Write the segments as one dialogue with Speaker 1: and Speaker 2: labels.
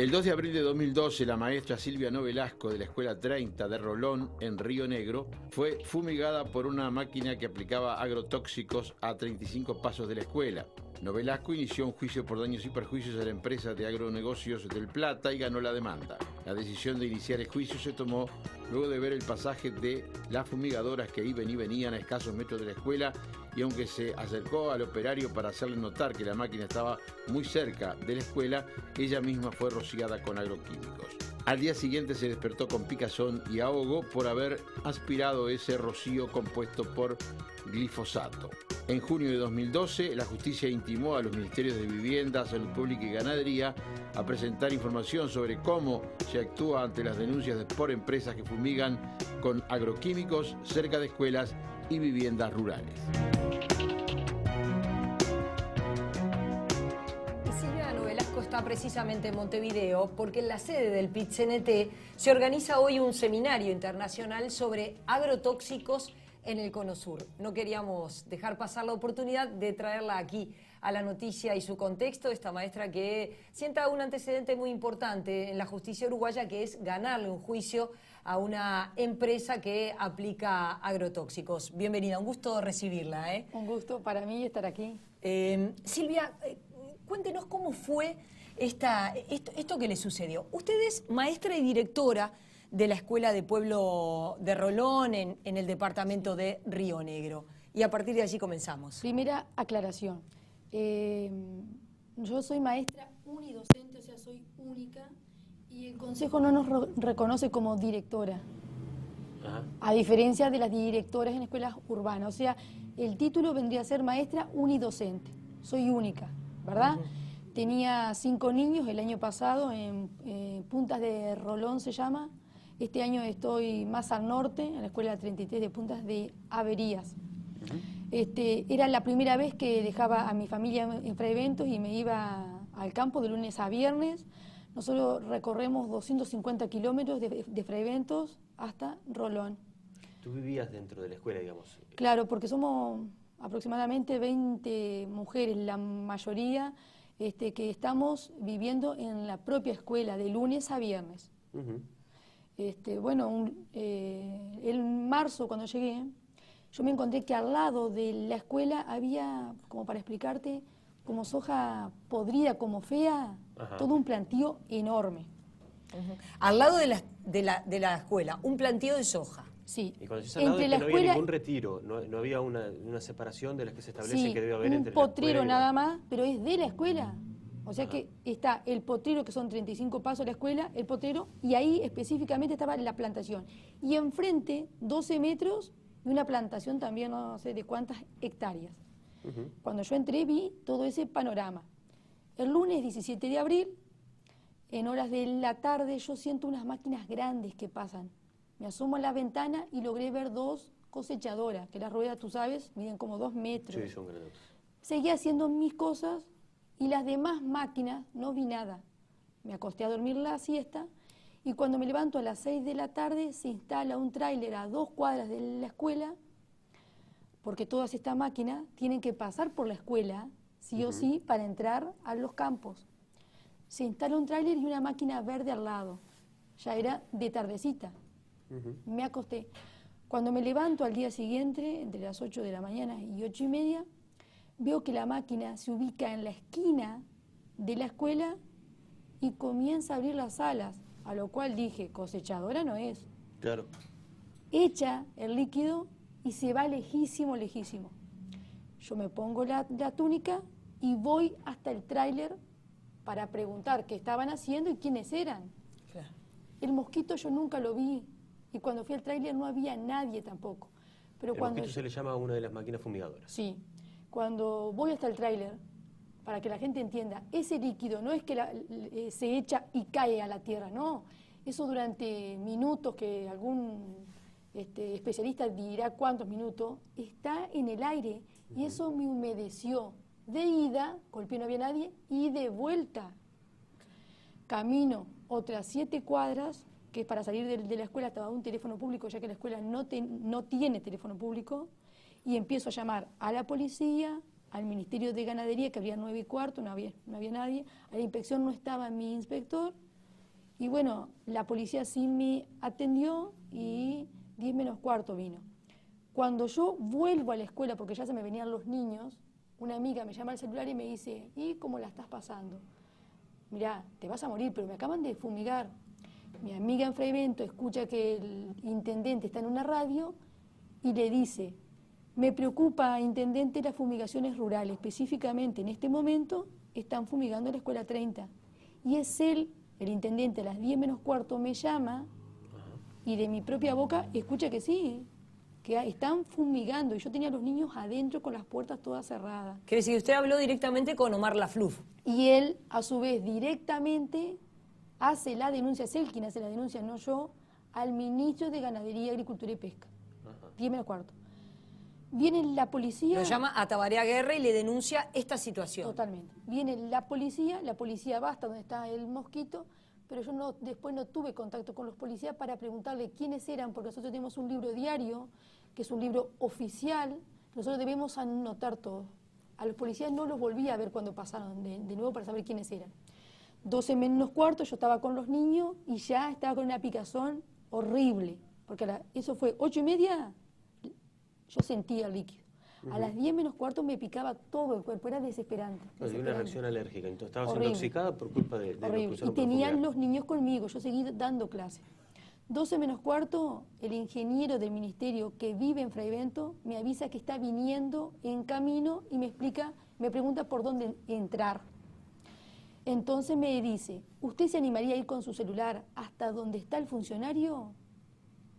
Speaker 1: El 2 de abril de 2012, la maestra Silvia No Velasco de la Escuela 30 de Rolón, en Río Negro, fue fumigada por una máquina que aplicaba agrotóxicos a 35 pasos de la escuela. No Velasco inició un juicio por daños y perjuicios a la empresa de agronegocios del Plata y ganó la demanda. La decisión de iniciar el juicio se tomó luego de ver el pasaje de las fumigadoras que iban y venían a escasos metros de la escuela, y aunque se acercó al operario para hacerle notar que la máquina estaba muy cerca de la escuela, ella misma fue rociada con agroquímicos. Al día siguiente se despertó con picazón y ahogo por haber aspirado ese rocío compuesto por glifosato. En junio de 2012, la justicia intimó a los ministerios de Vivienda, Salud Pública y Ganadería a presentar información sobre cómo se actúa ante las denuncias por empresas que fumigan con agroquímicos cerca de escuelas y viviendas rurales.
Speaker 2: Silvia No Velasco está precisamente en Montevideo porque en la sede del PIT-CNT se organiza hoy un seminario internacional sobre agrotóxicos en el Cono Sur. No queríamos dejar pasar la oportunidad de traerla aquí a la noticia y su contexto, esta maestra que sienta un antecedente muy importante en la justicia uruguaya, que es ganarle un juicio a una empresa que aplica agrotóxicos. Bienvenida, un gusto recibirla, ¿eh?
Speaker 3: Un gusto para mí estar aquí.
Speaker 2: Silvia, cuéntenos cómo fue esto que le sucedió. Usted es maestra y directora de la Escuela de Pueblo de Rolón en el departamento de Río Negro. Y a partir de allí comenzamos.
Speaker 3: Primera aclaración. Yo soy maestra unidocente, o sea, soy única, y el Consejo no nos reconoce como directora. Ajá. A diferencia de las directoras en escuelas urbanas. O sea, el título vendría a ser maestra unidocente. Soy única, ¿verdad? Uh-huh. Tenía 5 niños el año pasado en Puntas de Rolón se llama. Este año estoy más al norte, en la Escuela 33 de Puntas de Averías. Era la primera vez que dejaba a mi familia en Freventos y me iba al campo de lunes a viernes. Nosotros recorremos 250 kilómetros de Freventos hasta Rolón.
Speaker 4: ¿Tú vivías dentro de la escuela, digamos?
Speaker 3: Claro, porque somos aproximadamente 20 mujeres, la mayoría que estamos viviendo en la propia escuela de lunes a viernes. Uh-huh. En marzo, cuando llegué, yo me encontré que al lado de la escuela había, como para explicarte, como soja podrida, como fea, ajá, todo un plantío enorme.
Speaker 2: Uh-huh. Al lado de la escuela, un plantío de soja.
Speaker 3: Sí.
Speaker 4: Y cuando al lado es que no había ningún retiro, no había una separación de las que se establece, sí, que debe haber entre la escuela y
Speaker 3: un potrero nada más, pero es de la escuela. O sea, ajá, que está el potrero, que son 35 pasos de la escuela, el potrero, y ahí específicamente estaba la plantación. Y enfrente, 12 metros, y una plantación también, no sé de cuántas hectáreas. Uh-huh. Cuando yo entré vi todo ese panorama. El lunes 17 de abril, en horas de la tarde, yo siento unas máquinas grandes que pasan. Me asomo a la ventana y logré ver 2 cosechadoras, que las ruedas, tú sabes, miden como 2 metros.
Speaker 4: Sí, son grandes.
Speaker 3: Seguí haciendo mis cosas y las demás máquinas no vi nada. Me acosté a dormir la siesta y cuando me levanto a las 6 de la tarde se instala un tráiler a 2 cuadras de la escuela, porque todas estas máquinas tienen que pasar por la escuela, sí, uh-huh, o sí, para entrar a los campos. Se instala un tráiler y una máquina verde al lado. Ya era de tardecita. Uh-huh. Me acosté. Cuando me levanto al día siguiente, entre las 8 de la mañana y 8:30, veo que la máquina se ubica en la esquina de la escuela y comienza a abrir las alas, a lo cual dije, cosechadora no es.
Speaker 4: Claro.
Speaker 3: Echa el líquido y se va lejísimo, lejísimo. Yo me pongo la túnica y voy hasta el tráiler para preguntar qué estaban haciendo y quiénes eran. Claro. El mosquito yo nunca lo vi y cuando fui al tráiler no había nadie tampoco. Pero
Speaker 4: mosquito se le llama a una de las máquinas fumigadoras.
Speaker 3: Sí. Cuando voy hasta el tráiler, para que la gente entienda, ese líquido no es que se echa y cae a la tierra, no. Eso durante minutos, que algún especialista dirá cuántos minutos, está en el aire. Uh-huh. Y eso me humedeció. De ida, golpeé, no había nadie, y de vuelta. Camino otras 7 cuadras, que para salir de la escuela estaba un teléfono público, ya que la escuela no tiene teléfono público, y empiezo a llamar a la policía, al Ministerio de Ganadería, que había 9:15, no había nadie, a la inspección no estaba mi inspector, Y bueno, la policía sí me atendió y 10 menos cuarto vino. Cuando yo vuelvo a la escuela, porque ya se me venían los niños, una amiga me llama al celular y me dice, ¿y cómo la estás pasando? Mirá, te vas a morir, pero me acaban de fumigar. Mi amiga en Fray Bento escucha que el intendente está en una radio y le dice, me preocupa, intendente, las fumigaciones rurales. Específicamente en este momento están fumigando la escuela 30. Y es él, el intendente, a las 10 menos cuarto me llama y de mi propia boca escucha que sí, que están fumigando. Y yo tenía a los niños adentro con las puertas todas cerradas.
Speaker 2: Quiere decir, usted habló directamente con Omar Lafluf.
Speaker 3: Y él, a su vez, directamente hace la denuncia, es él quien hace la denuncia, no yo, al ministro de Ganadería, Agricultura y Pesca. 10 menos cuarto. Viene la policía...
Speaker 2: Lo llama a Tabaré Guerra y le denuncia esta situación.
Speaker 3: Totalmente. Viene la policía va hasta donde está el mosquito, pero yo después no tuve contacto con los policías para preguntarle quiénes eran, porque nosotros tenemos un libro diario, que es un libro oficial, nosotros debemos anotar todo. A los policías no los volví a ver cuando pasaron de nuevo para saber quiénes eran. 12 menos cuarto, yo estaba con los niños y ya estaba con una picazón horrible, porque eso fue 8:30, yo sentía el líquido. A las 10 menos cuarto me picaba todo el cuerpo, era desesperante.
Speaker 4: Hay una reacción alérgica, entonces estabas
Speaker 3: horrible,
Speaker 4: intoxicada por culpa de
Speaker 3: horrible. Y tenían los niños conmigo, yo seguí dando clases. 12 menos cuarto, el ingeniero del ministerio que vive en Fray Bento me avisa que está viniendo en camino y me pregunta por dónde entrar. Entonces me dice, ¿usted se animaría a ir con su celular hasta donde está el funcionario?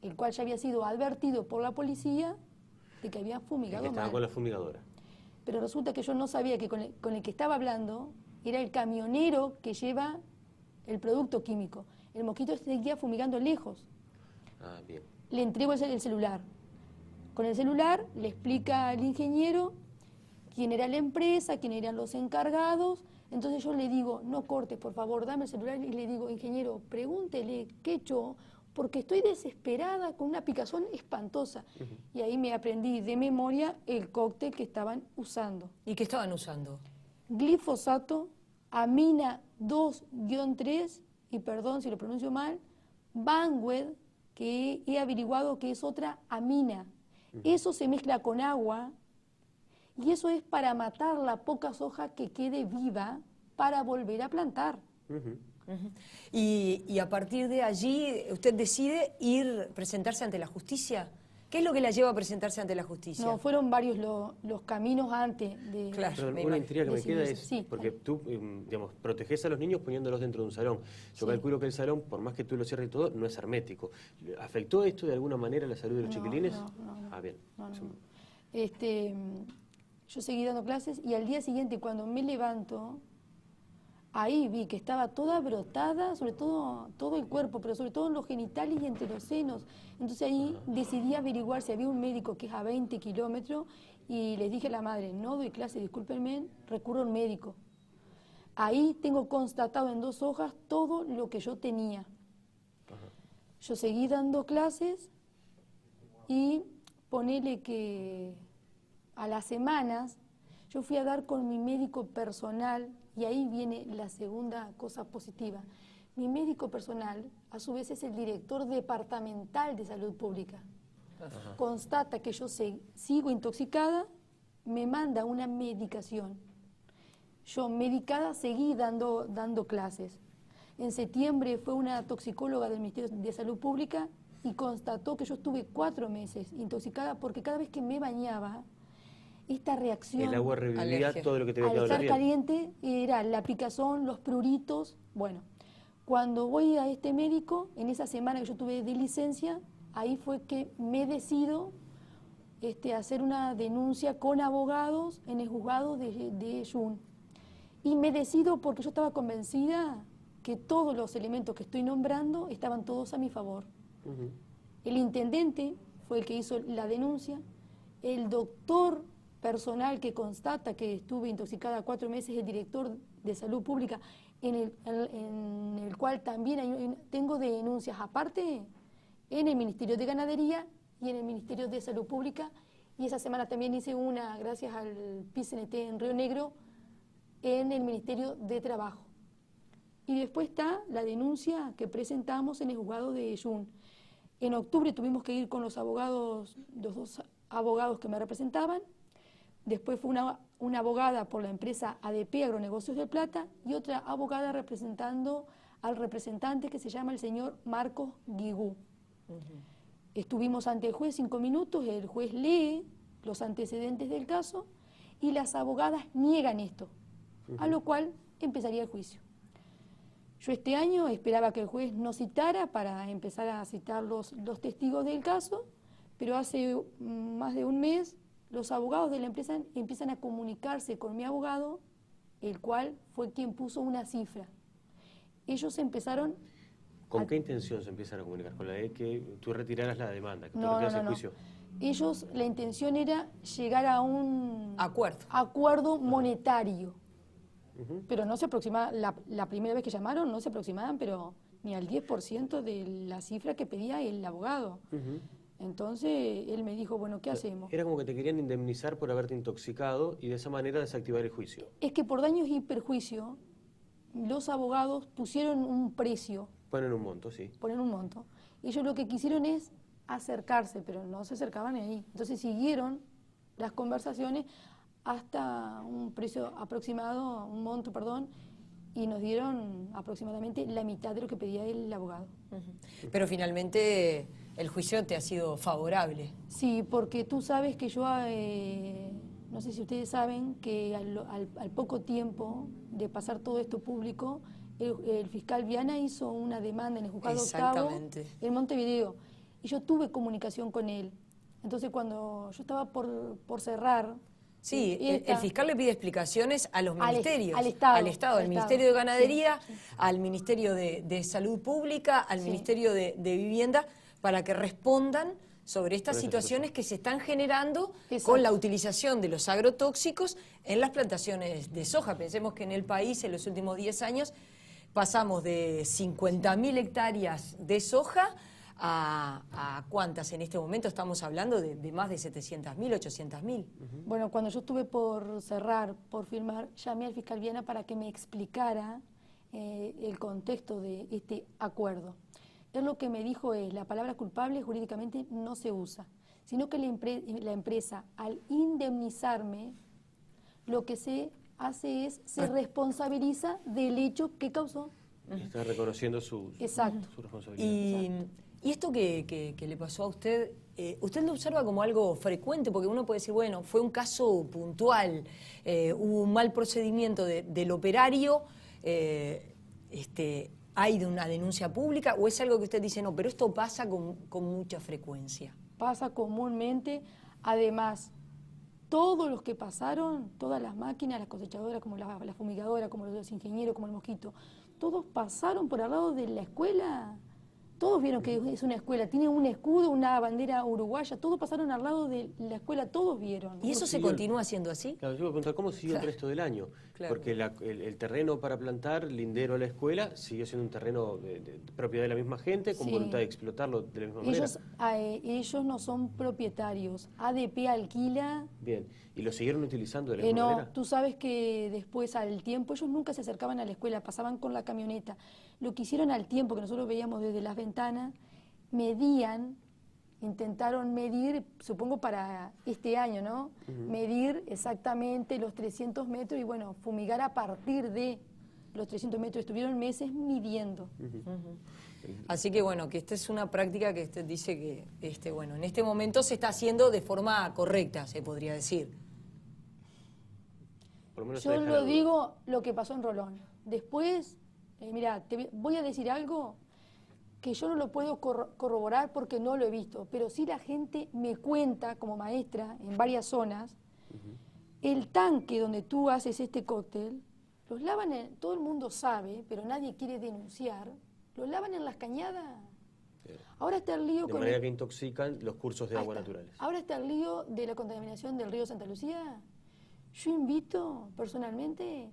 Speaker 3: El cual ya había sido advertido por la policía de que había fumigado mal.
Speaker 4: Estaba con la fumigadora.
Speaker 3: Pero resulta que yo no sabía que con el que estaba hablando era el camionero que lleva el producto químico. El mosquito seguía fumigando lejos.
Speaker 4: Ah, bien.
Speaker 3: Le entrego el celular. Con el celular le explica al ingeniero quién era la empresa, quién eran los encargados. Entonces yo le digo, no cortes, por favor, dame el celular. Y le digo, ingeniero, pregúntele qué echó, porque estoy desesperada con una picazón espantosa. Y ahí me aprendí de memoria el cóctel que estaban usando.
Speaker 2: ¿Y qué estaban usando?
Speaker 3: Glifosato, amina 2-3, y perdón si lo pronuncio mal, Banwed, que he averiguado que es otra amina. Eso se mezcla con agua y eso es para matar la poca soja que quede viva para volver a plantar.
Speaker 2: Y a partir de allí, ¿usted decide presentarse ante la justicia? ¿Qué es lo que la lleva a presentarse ante la justicia?
Speaker 3: No, fueron varios los caminos antes de...
Speaker 2: Claro,
Speaker 4: pero una intriga que me queda es,
Speaker 3: sí,
Speaker 4: porque tú, digamos, protegés a los niños poniéndolos dentro de un salón. Yo calculo que el salón, por más que tú lo cierres y todo, no es hermético. ¿Afectó esto de alguna manera la salud de los chiquilines?
Speaker 3: No.
Speaker 4: Ah, bien.
Speaker 3: No. Yo seguí dando clases y al día siguiente, cuando me levanto, ahí vi que estaba toda brotada, sobre todo el cuerpo, pero sobre todo en los genitales y entre los senos. Entonces ahí decidí averiguar si había un médico que es a 20 kilómetros y les dije a la madre, no doy clase, discúlpenme, recurro a un médico. Ahí tengo constatado en 2 hojas todo lo que yo tenía. Yo seguí dando clases y ponele que a las semanas yo fui a dar con mi médico personal. Y ahí viene la segunda cosa positiva. Mi médico personal, a su vez, es el director departamental de salud pública. Constata que yo sigo intoxicada, me manda una medicación. Yo, medicada, seguí dando clases. En septiembre fue una toxicóloga del Ministerio de Salud Pública y constató que yo estuve 4 meses intoxicada porque cada vez que me bañaba, esta reacción...
Speaker 4: El agua revivía todo lo que te había quedado en la piel.
Speaker 3: Al estar caliente era la picazón, los pruritos. Bueno, cuando voy a este médico, en esa semana que yo tuve de licencia, ahí fue que me decido hacer una denuncia con abogados en el juzgado de Yun. Y me decido porque yo estaba convencida que todos los elementos que estoy nombrando estaban todos a mi favor. El intendente fue el que hizo la denuncia, el doctor personal que constata que estuve intoxicada 4 meses, el director de salud pública, en el cual también tengo denuncias aparte en el Ministerio de Ganadería y en el Ministerio de Salud Pública, y esa semana también hice una, gracias al PICNT en Río Negro, en el Ministerio de Trabajo. Y después está la denuncia que presentamos en el juzgado de Yun. En octubre tuvimos que ir con los abogados, los dos abogados que me representaban. Después fue una abogada por la empresa ADP, Agronegocios de Plata, y otra abogada representando al representante que se llama el señor Marcos Guigú. Estuvimos ante el juez 5 minutos, el juez lee los antecedentes del caso y las abogadas niegan esto, a lo cual empezaría el juicio. Yo este año esperaba que el juez no citara para empezar a citar los testigos del caso, pero hace más de un mes los abogados de la empresa empiezan a comunicarse con mi abogado, el cual fue quien puso una cifra. Ellos empezaron...
Speaker 4: ¿Con qué intención se empiezan a comunicar? ¿Con la de que tú retiraras la demanda, que tú
Speaker 3: No,
Speaker 4: retiraras
Speaker 3: no,
Speaker 4: el
Speaker 3: no.
Speaker 4: juicio?
Speaker 3: Ellos, la intención era llegar a un
Speaker 2: acuerdo
Speaker 3: monetario. Pero no se aproximaba, la primera vez que llamaron no se aproximaban, pero ni al 10% de la cifra que pedía el abogado. Entonces él me dijo, bueno, ¿qué hacemos?
Speaker 4: Era como que te querían indemnizar por haberte intoxicado y de esa manera desactivar el juicio.
Speaker 3: Es que por daños y perjuicio, los abogados pusieron un precio.
Speaker 4: Ponen un monto, sí.
Speaker 3: Ponen un monto. Ellos lo que quisieron es acercarse, pero no se acercaban ahí. Entonces siguieron las conversaciones hasta un precio aproximado, un monto, perdón, y nos dieron aproximadamente la mitad de lo que pedía el abogado.
Speaker 2: Pero finalmente el juicio te ha sido favorable.
Speaker 3: Sí, porque tú sabes que yo, no sé si ustedes saben, que al poco tiempo de pasar todo esto público, el fiscal Viana hizo una demanda en el juzgado octavo en Montevideo, y yo tuve comunicación con él. Entonces cuando yo estaba por cerrar...
Speaker 2: Sí, el fiscal le pide explicaciones a los ministerios,
Speaker 3: al Estado,
Speaker 2: al Ministerio de Ganadería, al Ministerio de Salud Pública, al Ministerio de Vivienda, para que respondan sobre estas situaciones que se están generando con la utilización de los agrotóxicos en las plantaciones de soja. Pensemos que en el país en los últimos 10 años pasamos de 50.000 hectáreas de soja a ¿cuántas en este momento? Estamos hablando de más de 700.000, 800.000.
Speaker 3: Bueno, cuando yo estuve por cerrar, por firmar, llamé al fiscal Viana para que me explicara el contexto de este acuerdo. Él lo que me dijo es, la palabra culpable jurídicamente no se usa, sino que la empresa, al indemnizarme, lo que se hace es, se responsabiliza del hecho que causó.
Speaker 4: Está reconociendo su responsabilidad.
Speaker 2: Y esto que le pasó a usted, ¿usted lo observa como algo frecuente? Porque uno puede decir, bueno, fue un caso puntual, hubo un mal procedimiento del operario, ¿hay de una denuncia pública? ¿O es algo que usted dice, no, pero esto pasa con mucha frecuencia?
Speaker 3: Pasa comúnmente, además, todos los que pasaron, todas las máquinas, las cosechadoras, como la fumigadora, como los ingenieros, como el mosquito, todos pasaron por al lado de la escuela. Todos vieron que es una escuela, tiene un escudo, una bandera uruguaya, todos pasaron al lado de la escuela, todos vieron.
Speaker 2: ¿Y eso se continúa siendo así?
Speaker 4: Claro, yo me pregunto, ¿cómo siguió el resto del año? Claro. Porque el terreno para plantar, lindero a la escuela, siguió siendo un terreno de propiedad de la misma gente, con voluntad de explotarlo de la misma manera.
Speaker 3: Ellos no son propietarios, ADP alquila.
Speaker 4: Bien, ¿y lo siguieron utilizando de la misma manera?
Speaker 3: No, tú sabes que después al tiempo, ellos nunca se acercaban a la escuela, pasaban con la camioneta. Lo que hicieron al tiempo, que nosotros veíamos desde las ventanas, medían, intentaron medir, supongo para este año, ¿no? Medir exactamente los 300 metros y bueno, fumigar a partir de los 300 metros. Estuvieron meses midiendo.
Speaker 2: Así que bueno, que esta es una práctica que usted dice que bueno, en este momento se está haciendo de forma correcta, se podría decir.
Speaker 3: Yo lo digo lo que pasó en Rolón. Después, mira, te voy a decir algo que yo no lo puedo corroborar porque no lo he visto, pero sí la gente me cuenta como maestra en varias zonas, el tanque donde tú haces este cóctel, los lavan, todo el mundo sabe, pero nadie quiere denunciar, los lavan en las cañadas. Ahora está el lío
Speaker 4: de manera que intoxican los cursos de agua naturales.
Speaker 3: Ahora está el lío de la contaminación del río Santa Lucía. Yo invito personalmente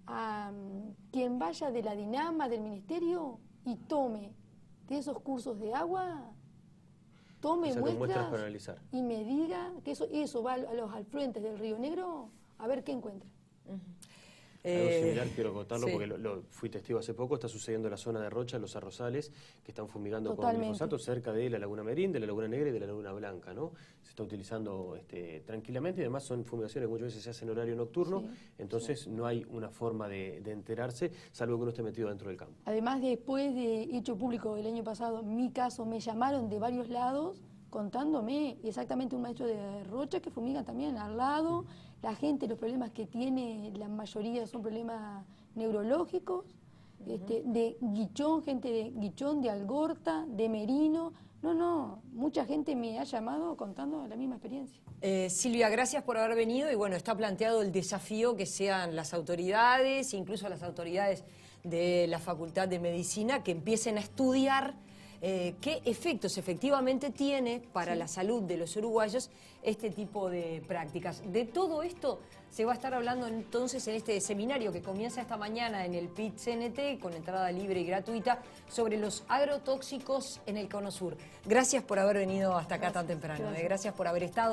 Speaker 3: a quien vaya de la Dinama, del Ministerio, y tome de esos cursos de agua, tome muestras
Speaker 4: para analizar.
Speaker 3: Y me diga que eso va a los afluentes del Río Negro, a ver qué encuentra.
Speaker 4: Algo similar, quiero contarlo porque fui testigo hace poco, está sucediendo en la zona de Rocha, Los Arrozales, que están fumigando con glifosato cerca de la Laguna Merín, de la Laguna Negra y de la Laguna Blanca, ¿no? Se está utilizando tranquilamente y además son fumigaciones que muchas veces se hacen en horario nocturno, entonces no hay una forma de enterarse, salvo que uno esté metido dentro del campo.
Speaker 3: Además, después de hecho público el año pasado, mi caso, me llamaron de varios lados contándome exactamente un maestro de Rocha que fumiga también al lado. La gente, los problemas que tiene, la mayoría son problemas neurológicos, de Guichón, gente de Guichón, de Algorta, de Merino. No, mucha gente me ha llamado contando la misma experiencia.
Speaker 2: Silvia, gracias por haber venido y bueno, está planteado el desafío que sean las autoridades, incluso las autoridades de la Facultad de Medicina, que empiecen a estudiar qué efectos efectivamente tiene para la salud de los uruguayos este tipo de prácticas. De todo esto se va a estar hablando entonces en este seminario que comienza esta mañana en el PIT-CNT con entrada libre y gratuita sobre los agrotóxicos en el Cono Sur. Gracias por haber venido hasta acá tan temprano, gracias por haber estado.